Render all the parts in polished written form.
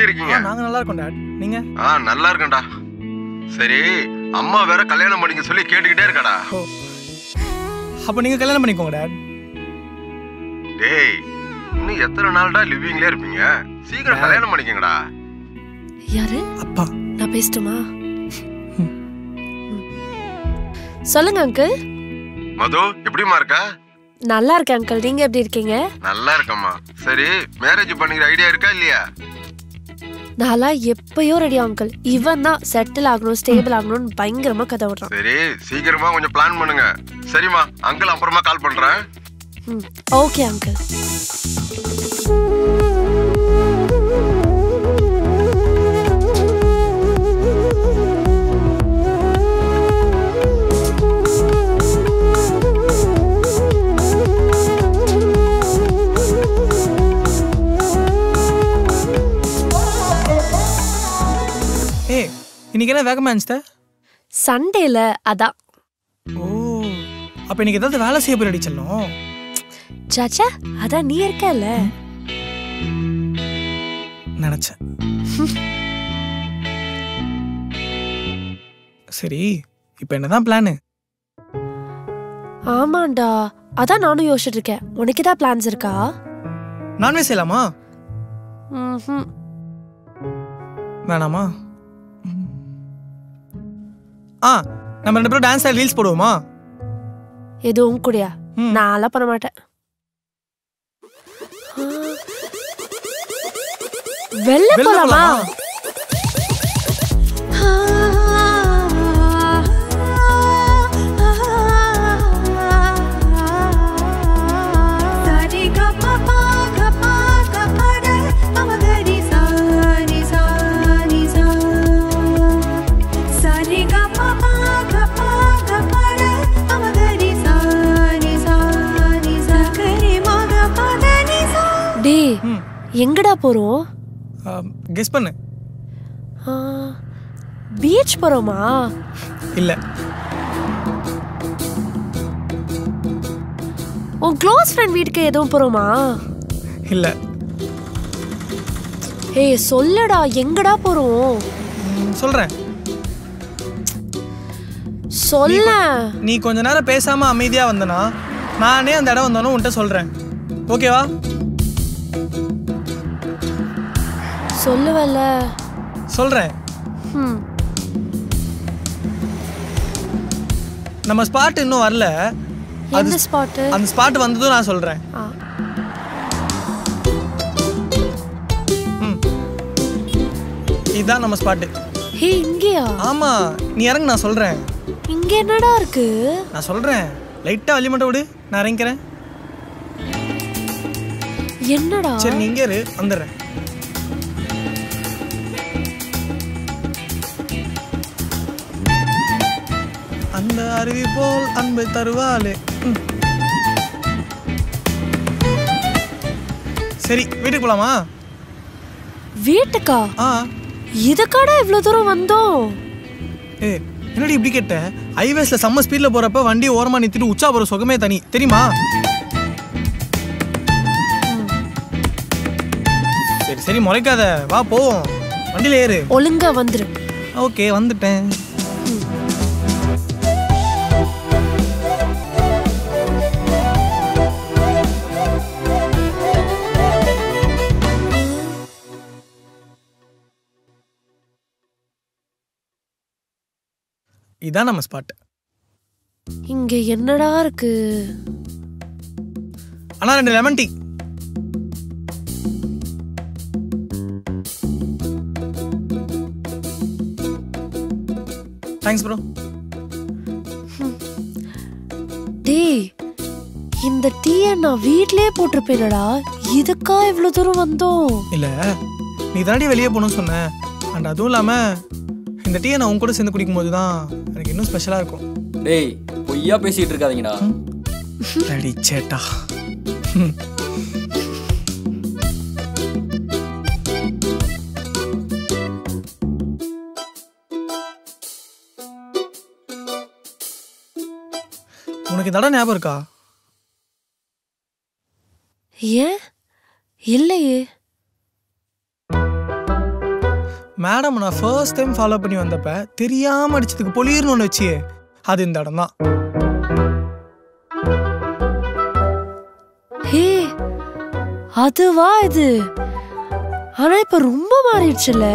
எப்படி இருக்கீங்க? நாங்க நல்லா இருக்கோம் டாட். நீங்க? நல்லா இருக்கேன்டா. சரி, அம்மா வேற கல்யாணம் பண்ணிக்க சொல்லி கேட்டுக்கிட்டே இருக்கடா. அப்ப நீங்க கல்யாணம் பண்ணிக்கோங்க டாட். டேய், இன்னும் எத்தனை நாள்டா லிவிங்ல இருப்பீங்க? சீக்கிரம் கல்யாணம் பண்ணிக்கங்கடா. யாரு? அப்பா. நான் பேசட்டுமா? சொல்லுங்க அங்கிள். மது, எப்படிமா இருக்க? நல்லா இருக்கேன் அங்கிள். நீங்க எப்படி இருக்கீங்க? நல்லா இருக்கம்மா. சரி, மேரேஜ் பண்ணிக்கிற ஐடியா இருக்கா இல்லையா? நான்லாம் எப்பயோ ரெடி அங்கிள். இவன் தான் செட்டில் ஆகணும், ஸ்டேபிள் ஆகணும்னு பயங்கரமா கதை விடுறான். சரி, சீக்கிரமா கொஞ்சம் பிளான் பண்ணுங்க. சரிம்மா, அங்கிள் அப்புறமா கால் பண்றேன். Okay uncle. இன்னைக்கு என்ன வேகமா இருந்துச்சு? சண்டேல அதான். ஓ, அப்ப இன்னைக்கு ஏதாவது வேலை செய்ய போறடி செல்லும்? சாச்சா, அதான் நீ இருக்கல நினைச்சேன். சரி, இப்ப என்னதான் பிளான்? ஆமாண்டா, அதான் நானும் யோசிச்சுட்டு இருக்கேன். உனக்கு ஏதாவது பிளான்ஸ் இருக்கா? நான்வெஜ் செய்யலாமா? வேணாமா? நம்ம 2 பேரும் டான்ஸ் ரீல்ஸ் போடுவோமா? எதுவும் கூடயா? நான்லாம் பண்ண மாட்டேன். வெளில போலாமா? எங்கடா போறோம்? கெஸ் பண்ணு. பீச் போறோமா? இல்ல. உன் க்ளோஸ் ஃப்ரெண்ட் வீட்டுக்கு எதுவும் போறோமா? இல்ல. ஏய் சொல்லுடா, எங்கடா போறோம்? சொல்றேன். சொல்ல. நீ கொஞ்ச நேரம் பேசாம அமைதியா வந்தனா நானே அந்த இடம் வந்தானோ உன்கிட்ட சொல்றேன். ஓகேவா? சொல்லுவல்ல. சொல்றேன். நம்ம ஸ்பாட் இன்னும் வரல. எந்த ஸ்பாட்? அந்த ஸ்பாட் வந்ததும் நான் சொல்றேன். இதான் நம்ம ஸ்பாட். ஹே, இங்கயா? ஆமா, நீ இறங்கு, நான் சொல்றேன். இங்க என்னடா இருக்கு? நான் சொல்றேன். லைட்டா வலி மட்டும் விடு, நான் இறங்கிக்கிறேன். என்னடா? சரி, நீ இங்கே இரு, வந்துடுறேன். அந்த அருவி போல் அன்பை தருவாளே. சரி, வீட்டுக்கு போலாமா? வீட்டுக்கா? இதுக்காடா இவ்வளவு தூரம் வந்தோம்? என்னடி இப்படி கேட்ட? ஹைவேஸ்ல செம்ம ஸ்பீட்ல போறப்ப வண்டி ஓரமா நிறுத்திட்டு உச்சா போற சுகமே தனி, தெரியுமா? சரி சரி, முறைக்காத, வா போவோம். வண்டியில ஏறு. ஒழுங்கா வந்துரு. ஓகே, வந்துட்டேன். இதான் நம்ம ஸ்பாட். இங்க என்னடா இருக்கு? அண்ணா, 2 லெமன் டீ. Thanks bro. டேய், இந்த டீயை நான் வீட்லயே போட்டிருப்பேனடா. இதுக்கா இவ்வளவு தூரம் வந்தோம்? இல்ல, நீ தாண்டி வெளியே போகணும்னு சொன்ன. அண்ட் அதுவும் இல்லாம இந்த டீயை நான் உன் கூட சேர்ந்து குடிக்கும் போது தான் எனக்கு இன்னும் ஸ்பெஷலா இருக்கும். டேய், பொய்யா பேசிட்டு இருக்காதீங்கடா. டேடி சேட்டா. உனக்கு இந்த இடம் ஞாபகம் இருக்கா? ஏன் இல்லையே. மேடம் நான் ஃபர்ஸ்ட் டைம் ஃபாலோ பண்ணி வந்தப்ப தெரியாம அடிச்சதுக்கு பொலிர்னு ஒன்று வச்சியே, அது இந்த இடம் தான். ஹே அதுவா இது? ஆனா இப்ப ரொம்ப மாறிடுச்சுல.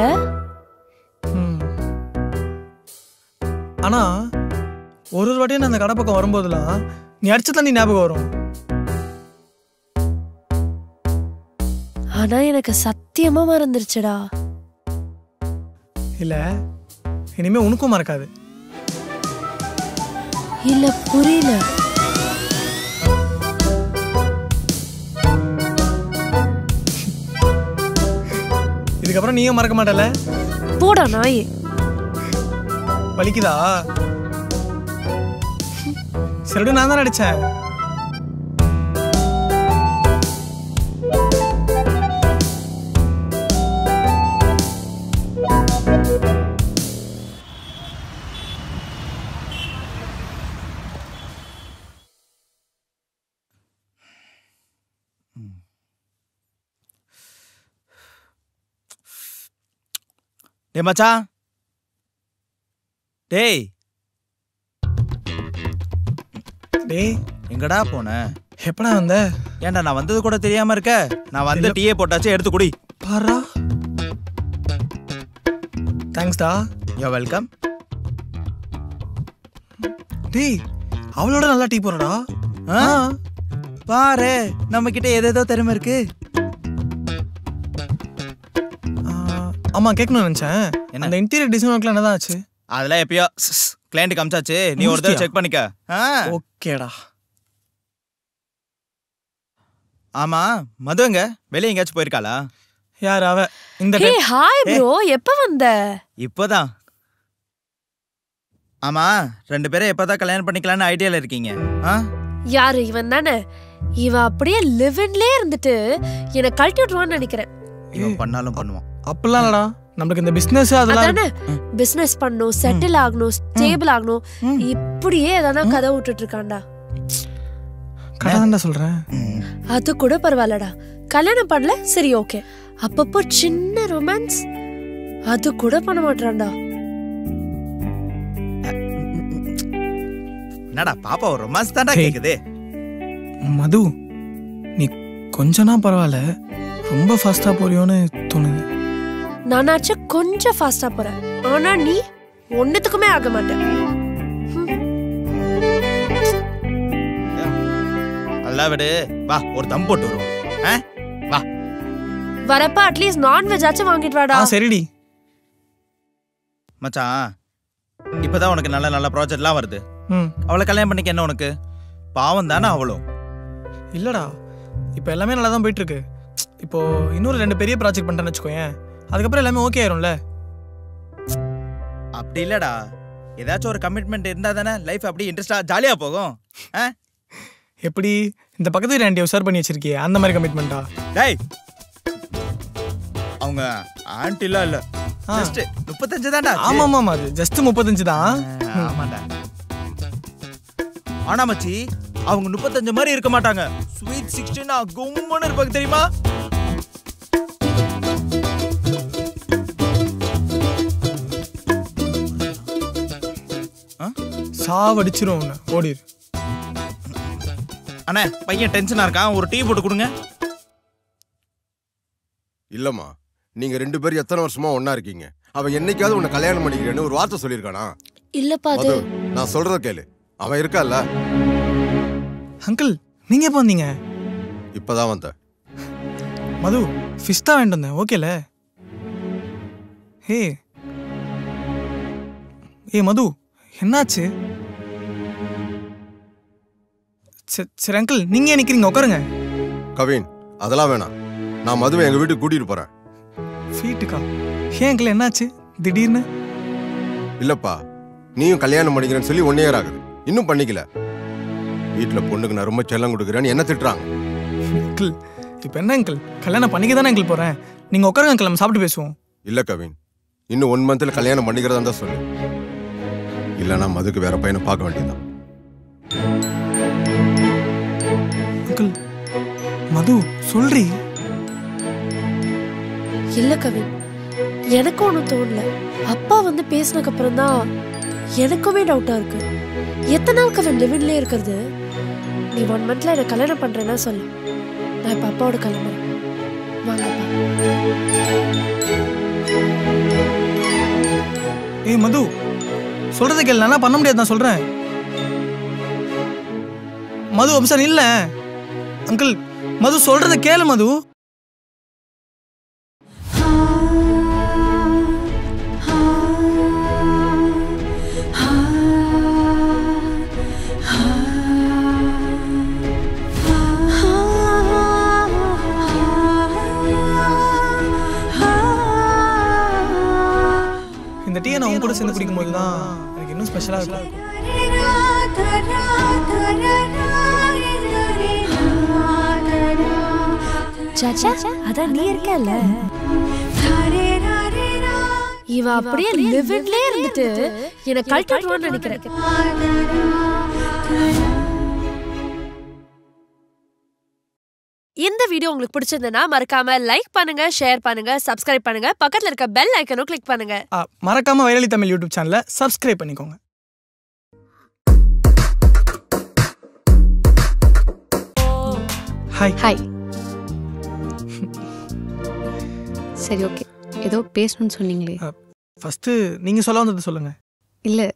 ஆனா ஒரு வாட்டியும் நான் அந்த கடை பக்கம் வரும்போதெல்லாம் நீ அடிச்ச தண்ணி ஞாபகம் வரும். ஆனா எனக்கு சத்தியமா மறந்துருச்சுடா. இல்ல இனிமே உனக்கும் மறக்காது. இல்ல புரியல. இதுக்கப்புறம் நீயும் மறக்க மாட்டல? போடா நாயே. வலிக்குதா? சரிடு நான் தான் அடிச்சேன். டேய் மச்சான், டேய் டேய் எங்கடா போன? எப்படா வந்த? ஏன்டா நான் வந்தது கூட தெரியாம இருக்க? நான் வந்து டீயே போட்டாச்சு, எடுத்து குடி. பாரா. தேங்க்ஸ்டா. You welcome. டேய் அவளோட நல்லா டீ போறடா. பாரு நம்ம கிட்ட ஏதேதோ திறமை இருக்கு. ஆமா கேட்கணும்னு நினைச்சேன். அந்த இன்டீரியர் டிசைன் ஒர்க்ல என்னதான் ஆச்சு? அதெல்லாம் எப்பயோ கிளையண்ட் காமிச்சாச்சு, நீ ஒரு தடவை செக் பண்ணிக்க. ஓகேடா. ஆமா மது எங்க? வெளிய எங்கயாச்சும் போயிருக்காளா? யார் அவ? இந்த ஹே ஹாய் ப்ரோ, எப்ப வந்த? இப்போதான். ஆமா 2 பேரும் எப்பதான் கல்யாணம் பண்ணிக்கலாம்னு ஐடியால இருக்கீங்க? யாரு இவன் தானே? இவன் அப்படியே லிவ்ன்லயே இருந்துட்டு என்ன கழட்டி விட்டுருவான்னு நினைக்கிறேன். இவன் பண்ணாலும் பண்ணுவான். அப்பலாம் இல்லடா, நமக்கு இந்த பிசினஸ் அதெல்லாம் பிசினஸ் பண்ணணும், செட்டில் ஆகணும், ஸ்டேபிள் ஆகணும், இப்படியே எதனா கதை விட்டுட்டு இருக்கான்டா. கரெக்டா சொல்றேன். அது கூட பரவாயில்லடா, கல்யாணம் பண்ணல சரி ஓகே, அப்பப்போ சின்ன ரொமான்ஸ் அது கூட பண்ண மாட்டான்டா. என்னடா பாப்பா ஒரு ரொமான்ஸ் தான்டா கேக்குது. மது நீ கொஞ்சனா பரவாயில்ல, ரொம்ப ஃபாஸ்டா போறியோன்னு தோணுது. நானாச்சும் கொஞ்சம் ஃபாஸ்டா போறேன், ஆனா நீ ஒன்னுத்துக்குமே ஆக மாட்டேன். அதெல்லாம் விடு, வா ஒரு தம் போட்டு வருவோம். வா வரப்ப அட்லீஸ்ட் நான்வெஜ் ஆச்சும் வாங்கிட்டு வாடா. சரிடி மச்சான், இப்பதான் உனக்கு நல்ல நல்ல ப்ராஜெக்ட்லாம் வருது. அவளை கல்யாணம் பண்ணிக்க என்ன உனக்கு? பாவம் தானே அவளும். இல்லடா இப்போ எல்லாமே நல்லா தான் போயிட்டு இருக்கு. இப்போ இன்னொரு 2 பெரிய ப்ராஜெக்ட் பண்ணிட்டேன்னு வச்சுக்கோயேன், அதுக்கப்புறம் எல்லாமே ஓகே ஆயிரும்ல. அப்படி இல்லடா, ஏதாச்சும் ஒரு கமிட்மெண்ட் இருந்தா தானே லைஃப் அப்படி இன்ட்ரெஸ்டா ஜாலியா போகும். எப்படி இந்த பக்கத்து வீட்டு ஆண்டியை உசார் பண்ணி வச்சிருக்கியே அந்த மாதிரி கமிட்மெண்டா? டேய் அவங்க ஆண்டிலாம் இல்ல, ஜஸ்ட் 35 தான்டா. ஆமா ஆமா, அது ஜஸ்ட் 35 தான். ஆமாடா. ஆனா மச்சி அவங்க 35 மாதிரி இருக்க மாட்டாங்க. ஸ்வீட் 16 கும்மன்னு இருப்பாங்க தெரியுமா? சாவடிச்சிரும் உன்னை, ஓடிரு. அண்ணே பையன் டென்ஷனா இருக்கான், ஒரு டீ போட்டு கொடுங்க. இல்லம்மா, நீங்க 2 பேரும் எத்தனை வருஷமா ஒன்னா இருக்கீங்க? அவன் என்னைக்காவது உன்னை கல்யாணம் பண்ணிக்கிறேன்னு ஒரு வார்த்தை சொல்லியிருக்கானா? இல்லப்பா அது நான் சொல்றத கேளு, அவன் இருக்கான்ல. அங்கிள் நீங்க எப்போ வந்தீங்க? இப்பதான் வந்த. மது ஃபிஷ் தான் வாங்கிட்டு வந்தேன், ஓகேல? ஏ மது என்னாச்சு? சரி அங்கிள் நீங்க ஏன் நிக்கிறீங்க, உட்காருங்க. கவின் அதெல்லாம் வேணாம், நான் மதுவை எங்க வீட்டுக்கு கூட்டிட்டு போறேன். வீட்டுக்கா? ஏன் அங்கிள் என்னாச்சு திடீர்னு? இல்லப்பா, நீயும் கல்யாணம் பண்ணிக்கிறேன்னு சொல்லி 1 இயர் ஆகுது, இன்னும் பண்ணிக்கல. வீட்டுல பொண்ணுக்கு நான் ரொம்ப செல்லம் கொடுக்குறேன்னு என்ன திட்டுறாங்க. அங்கிள் இப்போ என்ன அங்கிள், கல்யாணம் பண்ணிக்க தானே அங்கிள் போறேன், நீங்க உட்காருங்க அங்கிள், நம்ம சாப்பிட்டு பேசுவோம். இல்ல கவின், இன்னும் 1 மந்த்ல கல்யாணம் பண்ணிக்கிறதா தான் சொல்லு, இல்லைன்னா மதுக்கு வேற பையனை பார்க்க வேண்டியதுதான். அங்கிள் மது சொல்றீ? இல்ல கவின், எனக்கும் ஒன்றும் தோணல. அப்பா வந்து பேசினதுக்கு அப்புறம் தான் எனக்குமே டவுட்டா இருக்கு. எத்தனை நாளுக்கு அவன் லிவின்லேயே இருக்கிறது? நீ 1 monthல என்ன கல்யாணம் பண்றேன்னா சொல்லு. நான் இப்ப அப்பாவோட கிளம்புறேன். வாங்கப்பா. ஏய் மது, சொல்றதை கேளு. நான் பண்ண முடியாது, நான் சொல்றேன். மது அம்சன் இல்ல அங்கிள். மது சொல்றதை கேளு மது. இந்த டீயை நான் உன் கூட சேர்ந்து குடிக்கும் போது தான் எனக்கு இன்னும் ஸ்பெஷலாக இருக்கும். சாச்சா, அதான் நீ இருக்கல. இவ அப்படியே லிவின்லயே இருந்துட்டு என்ன கழட்டிடுவான்னு நினைக்கிறேன். இந்த வீடியோ உங்களுக்கு பிடிச்சிருந்தா மறக்காம லைக் பண்ணுங்க, ஷேர் பண்ணுங்க, சப்ஸ்கிரைப் பண்ணுங்க, பக்கத்துல இருக்க பெல் ஐக்கனும் கிளிக் பண்ணுங்க. மறக்காம வைரலி தமிழ் யூடியூப் சேனலை சப்ஸ்கிரைப் பண்ணிக்கோங்க. ஹாய். ஹாய். சரி, ஓகே. ஏதோ பேசணும்னு சொன்னீங்களே. ஃபர்ஸ்ட் நீங்க சொல்ல வந்தது சொல்லுங்க. இல்லை,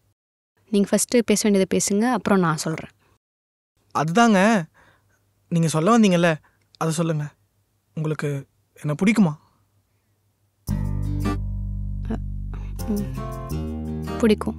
நீங்கள் ஃபஸ்ட்டு பேச வேண்டியதை பேசுங்க, அப்புறம் நான் சொல்கிறேன். அதுதாங்க, நீங்க சொல்ல வந்தீங்கல்ல, அதை சொல்லுங்க. உங்களுக்கு என்ன பிடிக்குமா? பிடிக்கும்.